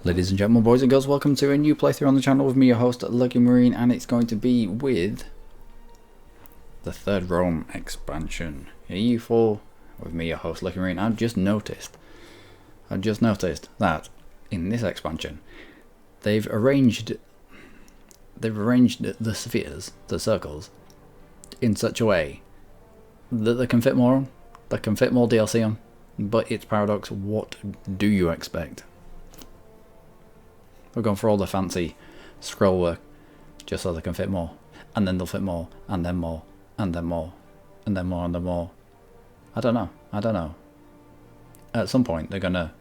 Ladies and gentlemen, boys and girls, welcome to a new playthrough on the channel with me, your host, Luckymarine, and it's going to be with the third Rome expansion. EU4 with me, your host, Luckymarine. I've just noticed that in this expansion, they've arranged the spheres, the circles, in such a way that they can fit more on. They can fit more DLC on. But it's Paradox. What do you expect? We're going for all the fancy scroll work just so they can fit more, and then they'll fit more, and then more, and then more, and then more, and then more. I don't know. At some point they're gonna,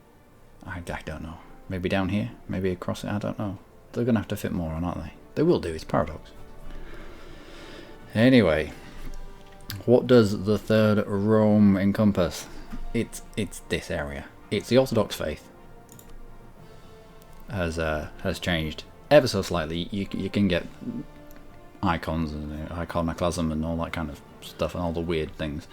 I don't know, maybe down here, maybe across it, I don't know. They're gonna have to fit more on, aren't they? They will do, it's Paradox. Anyway, what does the third Rome encompass? It's this area. It's the Orthodox faith. Has changed ever so slightly. You can get icons and iconoclasm and all that kind of stuff and all the weird things,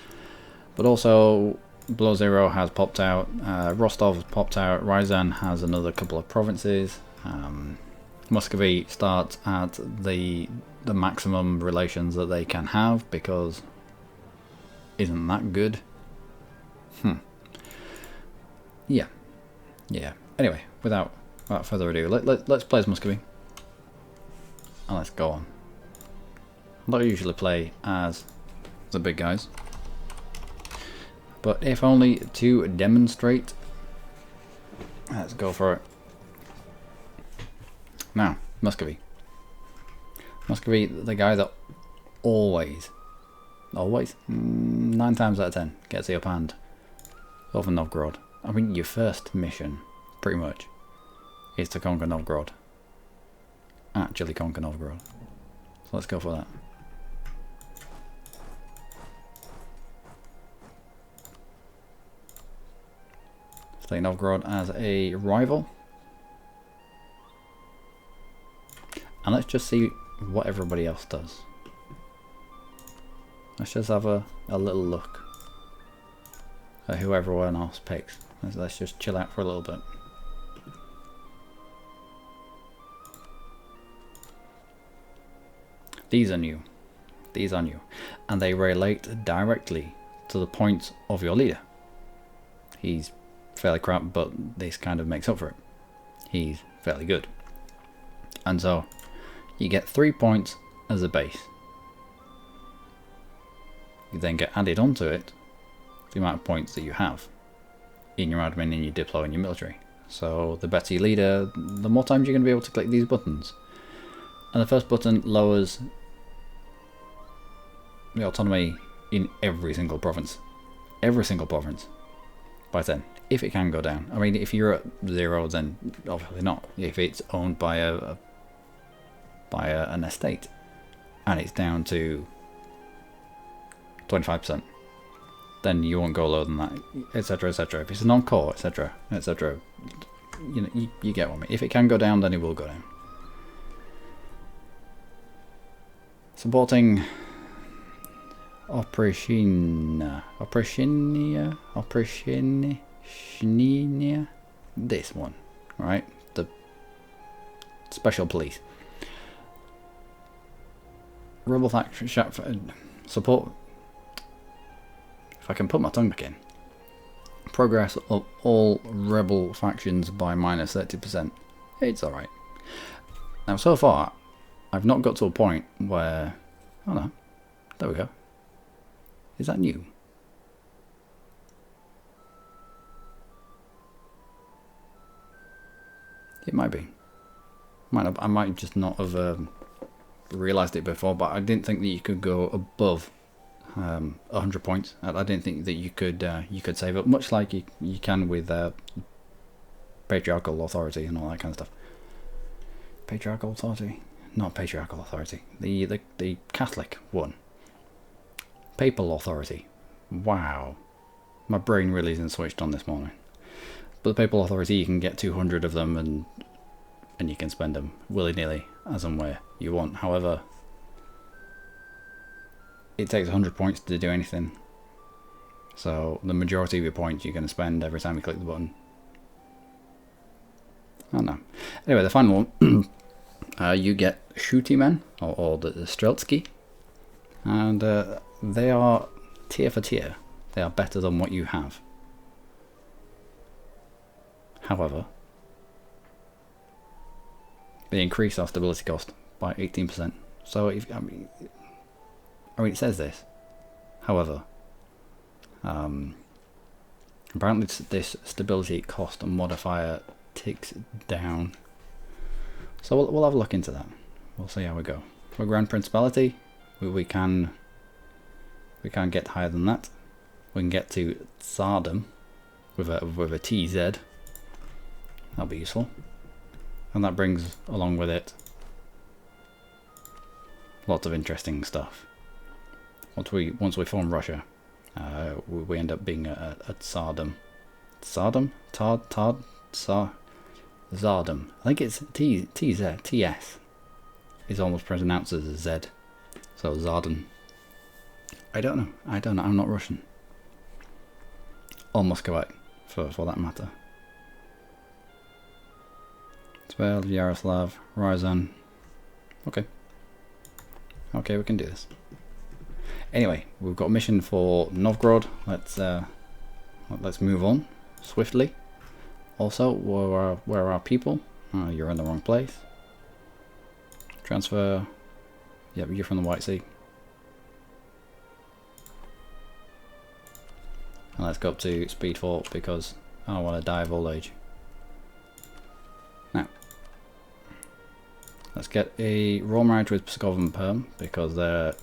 but also Below Zero has popped out, Rostov has popped out, Ryazan has another couple of provinces, Muscovy starts at the maximum relations that they can have, because isn't that good? Yeah. Anyway, without further ado, let's play as Muscovy, and let's go on. I don't usually play as the big guys, but if only to demonstrate. Let's go for it. Now, Muscovy, the guy that always, 9 times out of 10 gets the upper hand over Novgorod. I mean, your first mission, pretty much, is to conquer Novgorod. Actually conquer Novgorod. So let's go for that. Let's take Novgorod as a rival. And let's just see what everybody else does. Let's just have a little look at who everyone else picks. Let's just chill out for a little bit. These are new, and they relate directly to the points of your leader. He's fairly crap, but this kind of makes up for it. He's fairly good. And so, you get 3 points as a base. You then get added onto it the amount of points that you have in your admin, in your diplo, in your military. So the better your leader, the more times you're going to be able to click these buttons. And the first button lowers the autonomy in every single province. By 10. If it can go down. I mean, if you're at 0, then obviously not. If it's owned by an estate and it's down to 25%, then you won't go lower than that, etc, etc. If it's a non-core, etc, etc, you get what I mean. If it can go down, then it will go down. Supporting Opreshnia, this one, right? The special police. Rebel faction support. If I can put my tongue back in. Progress of all rebel factions by -30%. It's alright. Now, so far, I've not got to a point where... Oh no. There we go. Is that new? It might be. I might just not have realised it before, but I didn't think that you could go above 100 points. I didn't think that you could save up, much like you can with patriarchal authority and all that kind of stuff. Patriarchal authority? Not patriarchal authority. The Catholic one. Papal authority. Wow. My brain really isn't switched on this morning. But the papal authority, you can get 200 of them and you can spend them willy-nilly as and where you want. However, it takes 100 points to do anything. So the majority of your points you're going to spend every time you click the button. Oh no. Anyway, the final one, you get shooty men, or the Streltsky, and they are tier for tier. They are better than what you have. However, they increase our stability cost by 18%. So if I mean it says this. However, apparently this stability cost modifier ticks down. So we'll have a look into that. We'll see how we go. For Grand Principality, we can get higher than that. We can get to Tsardom with a TZ. That'll be useful. And that brings along with it lots of interesting stuff. Once we form Russia, we end up being at Tsardom. Tsardom? Tsardom. I think it's TS is almost pronounced as a Z. So Tsardom. I don't know. I'm not Russian. Or Muscovite, for that matter. 12, Yaroslav, Ryazan. Okay. Okay, we can do this. Anyway, we've got a mission for Novgorod. Let's move on swiftly. Also, where are our people? You're in the wrong place. Transfer. Yep, you're from the White Sea. And let's go up to speed 4 because I don't want to die of old age. Now, let's get a raw marriage with Pskov and Perm because they're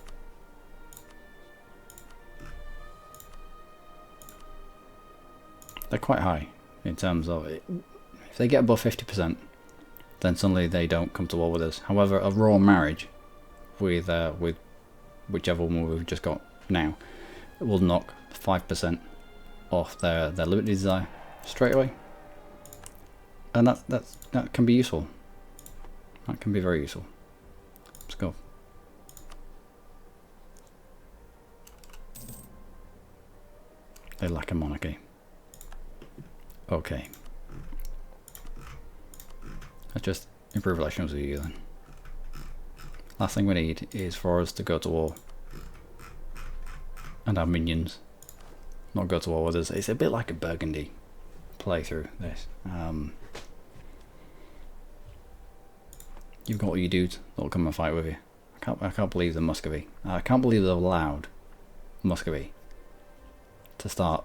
quite high in terms of it. If they get above 50%, then suddenly they don't come to war with us. However, a raw marriage with whichever one we've just got now, it will knock 5% off their liberty desire straight away, and that can be useful. That can be very useful. Let's go. They lack a monarchy. Okay. Let's just improve relations with you then. Last thing we need is for us to go to war. And our minions not go to war with us. It's a bit like a Burgundy playthrough, this. You've got all your dudes that'll come and fight with you. I can't believe the Muscovy. I can't believe they've allowed Muscovy to start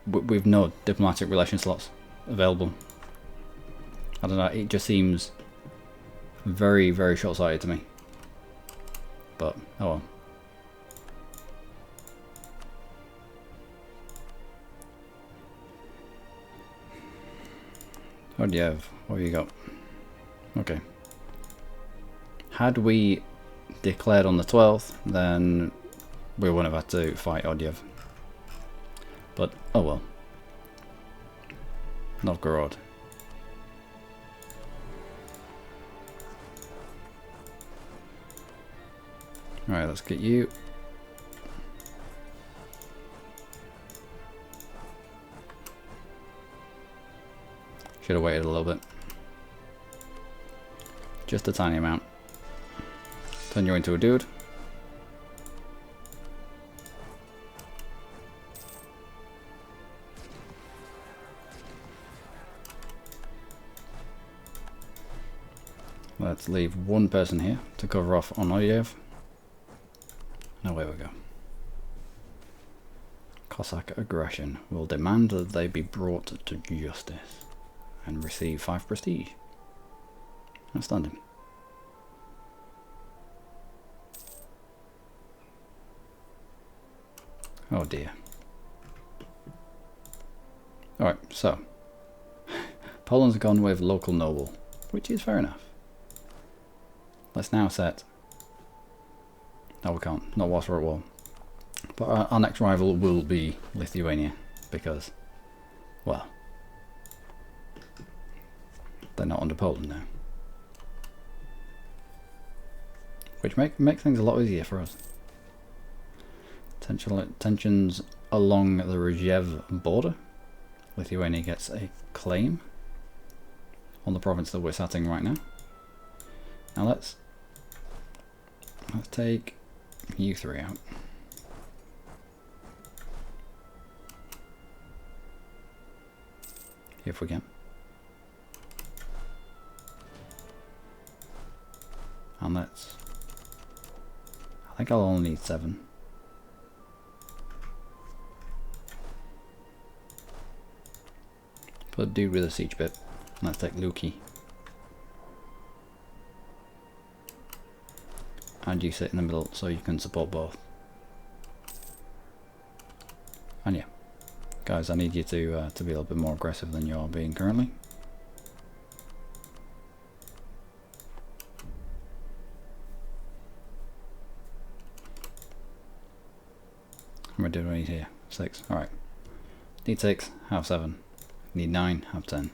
with no diplomatic relation slots available. I don't know, it just seems very, very short-sighted to me. But, oh well. What do you have? What have you got? Okay. Had we declared on the 12th, then we wouldn't have had to fight Odyev. But, oh well. Novgorod. Alright, let's get you. Should have waited a little bit. Just a tiny amount. Turn you into a dude. Let's leave one person here to cover off on Odyev. And away we go. Cossack aggression will demand that they be brought to justice and receive 5 prestige. Outstanding. Oh dear. Alright, so Poland's gone with local noble, which is fair enough. Let's now set. No, we can't. Not whilst we're at war. But our next rival will be Lithuania because, well, they're not under Poland now. Which make things a lot easier for us. Tensions along the Rzhev border. Lithuania gets a claim on the province that we're sitting right now. Now let's take EU3 out. If we can. And let's... I think I'll only need 7. Put a dude with a siege bit. Let's take Lucky. And you sit in the middle so you can support both. And yeah. Guys, I need you to be a little bit more aggressive than you're being currently. How many do I need here? 6. Alright. Need 6, have 7. Need 9, have 10.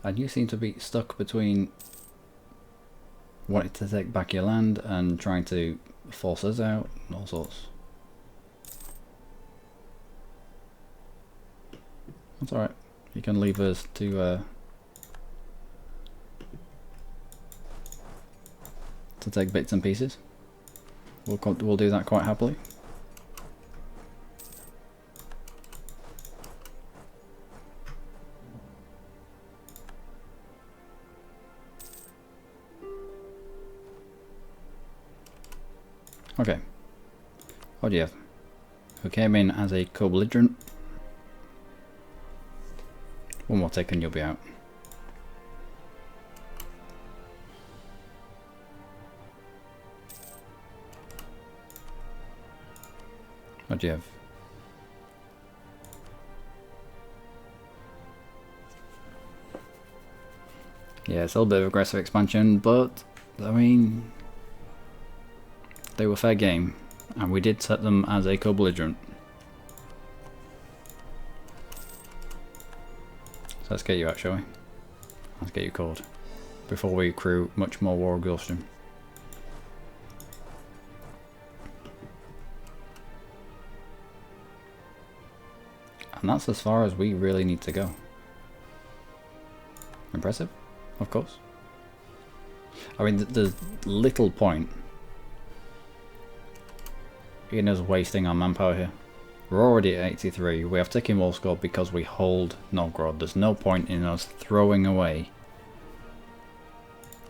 And you seem to be stuck between wanting to take back your land and trying to force us out and all sorts. That's alright. You can leave us to take bits and pieces. We'll do that quite happily. Okay. What do you have? Who came in as a co-belligerent? One more tick and you'll be out. What do you have? Yeah, it's a little bit of aggressive expansion, but I mean, they were fair game, and we did set them as a co-belligerent. So let's get you out, shall we? Let's get you called before we accrue much more war exhaustion. And that's as far as we really need to go. Impressive, of course. I mean, there's little point in us wasting our manpower here. We're already at 83. We have taken wall score because we hold Novgorod. There's no point in us throwing away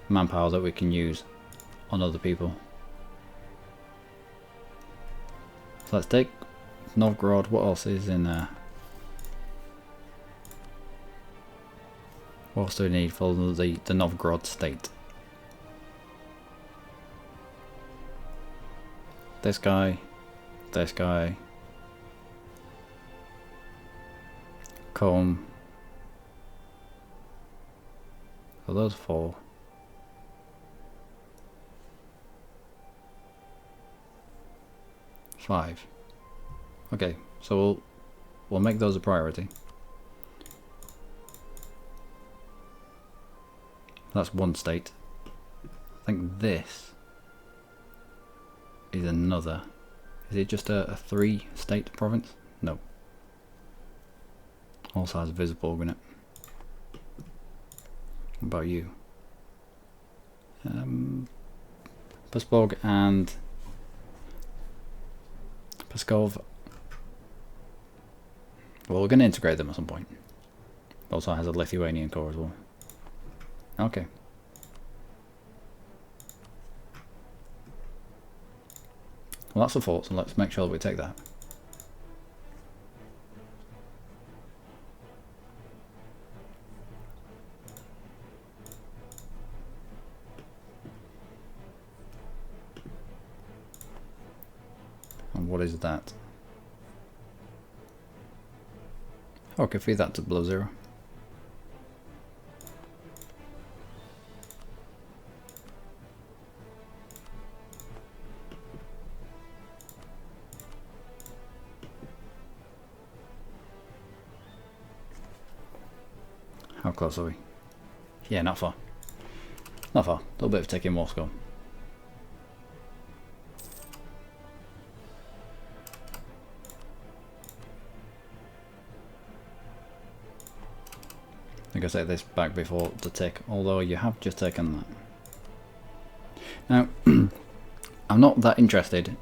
manpower that we can use on other people. So let's take Novgorod. What else is in there? What else do we need for the Novgorod state? This guy, comb. So those 4. Five. Okay, so we'll make those a priority. That's one state. I think this is another. Is it just a 3-state province? No. Also has a Visborg in it. What about you? Visborg and Pskov. Well, we're going to integrate them at some point. Also has a Lithuanian core as well. Okay. Well, that's a fort, so let's make sure that we take that. And what is that? Oh, I can feed that to below 0. How close are we? Yeah, not far. Not far. A little bit of taking Moscow. I think I take this back before the tick, although you have just taken that. Now, I'm not that interested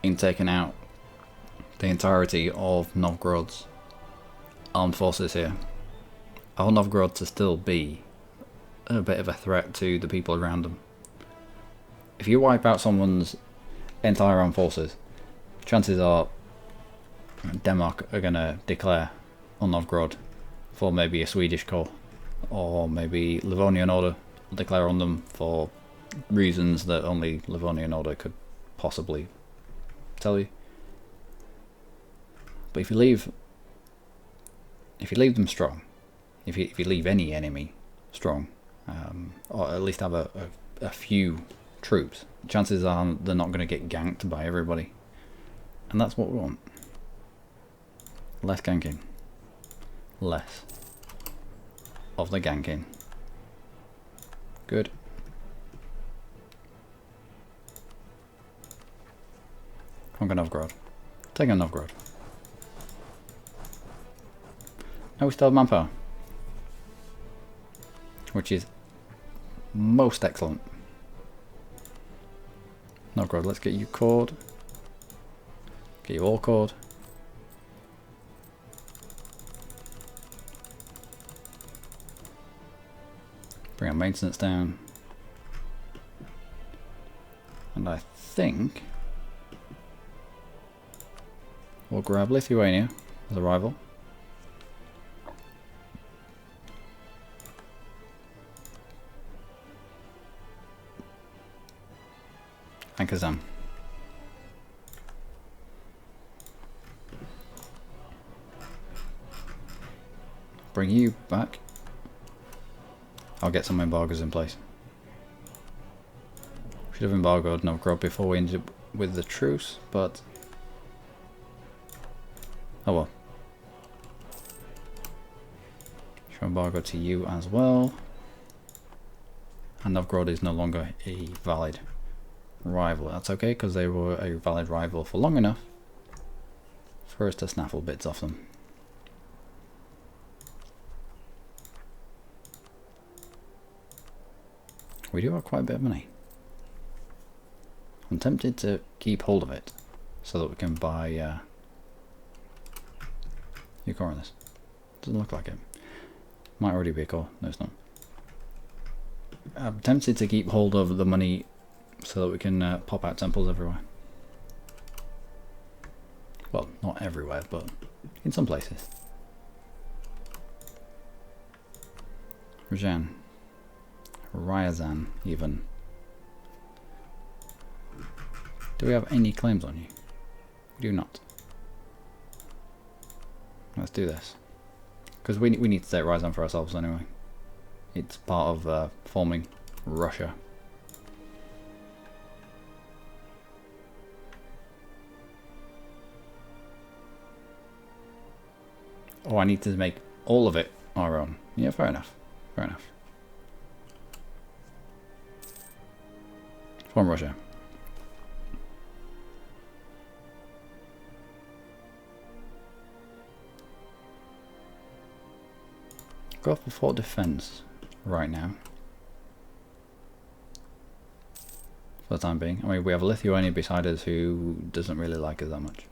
in taking out the entirety of Novgorod's armed forces here. I want Novgorod to still be a bit of a threat to the people around them. If you wipe out someone's entire armed forces, chances are Denmark are going to declare on Novgorod for maybe a Swedish corps, or maybe Livonian Order will declare on them for reasons that only Livonian Order could possibly tell you. But if you leave them strong, if you leave any enemy strong, or at least have a few troops, chances are they're not going to get ganked by everybody, and that's what we want. Less ganking. Less of the ganking. Good. Conquer Novgorod. Take on Novgorod. Now we still have manpower, which is most excellent. Novgorod, let's get you cored. Get you all cored. Bring our maintenance down. And I think we'll grab Lithuania as a rival. And Kazan. Bring you back. I'll get some embargoes in place. Should have embargoed Novgorod before we ended up with the truce, but oh well. Should embargo to you as well. And Novgorod is no longer a valid rival. That's okay, because they were a valid rival for long enough for us to snaffle bits off them. We do have quite a bit of money. I'm tempted to keep hold of it so that we can buy your core on this. Doesn't look like it. Might already be a core. No, it's not. I'm tempted to keep hold of the money so that we can pop out temples everywhere. Well, not everywhere, but in some places. Rajan. Ryazan, even. Do we have any claims on you? We do not. Let's do this. Because we need to take Ryazan for ourselves anyway. It's part of forming Russia. Oh, I need to make all of it our own. Yeah, fair enough. Fair enough. From Russia. Go for fort defense right now. For the time being. I mean, we have Lithuania beside us who doesn't really like us that much.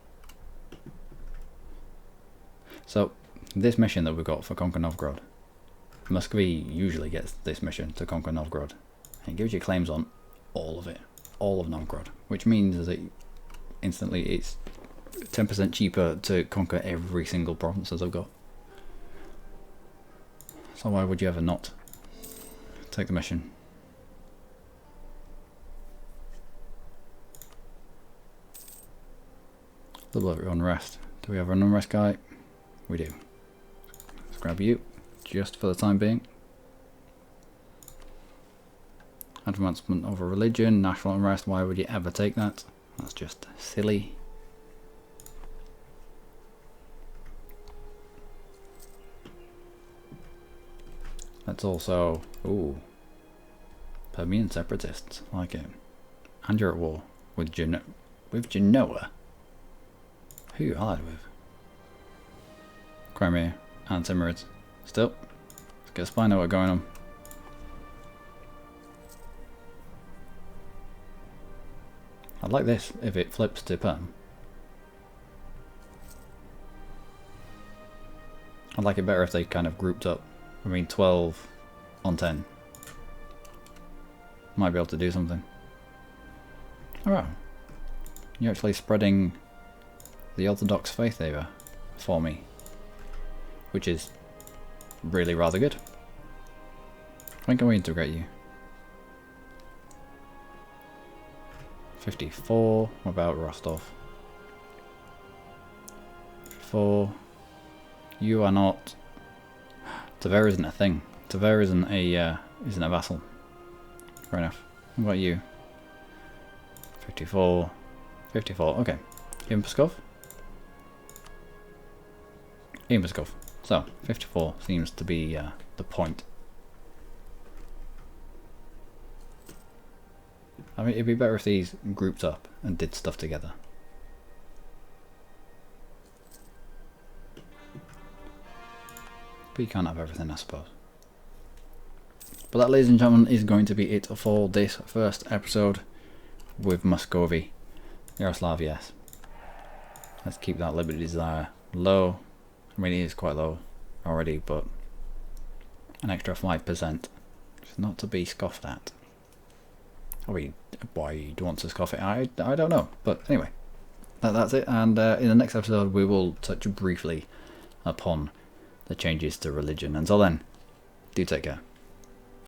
So, this mission that we've got for Conquer Novgorod. Muscovy usually gets this mission to Conquer Novgorod. And it gives you claims on all of it, all of Novgorod, which means that instantly it's 10% cheaper to conquer every single province as I've got. So why would you ever not take the mission? A little bit of unrest. Do we have an unrest guy? We do. Let's grab you, just for the time being. Advancement over religion, national unrest, why would you ever take that? That's just silly. Let's also... Ooh. Permian separatists. Like it. And you're at war with Genoa. Who you allied with? Crimea and Timurids. Still. Let's get a spy network going on. I'd like this if it flips to Perm. I'd like it better if they kind of grouped up. I mean 12 on 10. Might be able to do something. Alright. You're actually spreading the Orthodox faith over for me. Which is really rather good. When can we integrate you? 54. What about Rostov? 54. You are not. Tver isn't a thing. Tver isn't a vassal. Fair enough. What about you? 54. 54. Okay. In Pskov? In Pskov. So 54 seems to be the point. I mean, it'd be better if these grouped up and did stuff together. But you can't have everything, I suppose. But that, ladies and gentlemen, is going to be it for this first episode with Muscovy. Yaroslav, yes. Let's keep that Liberty Desire low. I mean, it is quite low already, but an extra 5%. It's not to be scoffed at. I mean, why you'd want to scoff it, I don't know. But anyway, that's it. And in the next episode, we will touch briefly upon the changes to religion. Until then, do take care.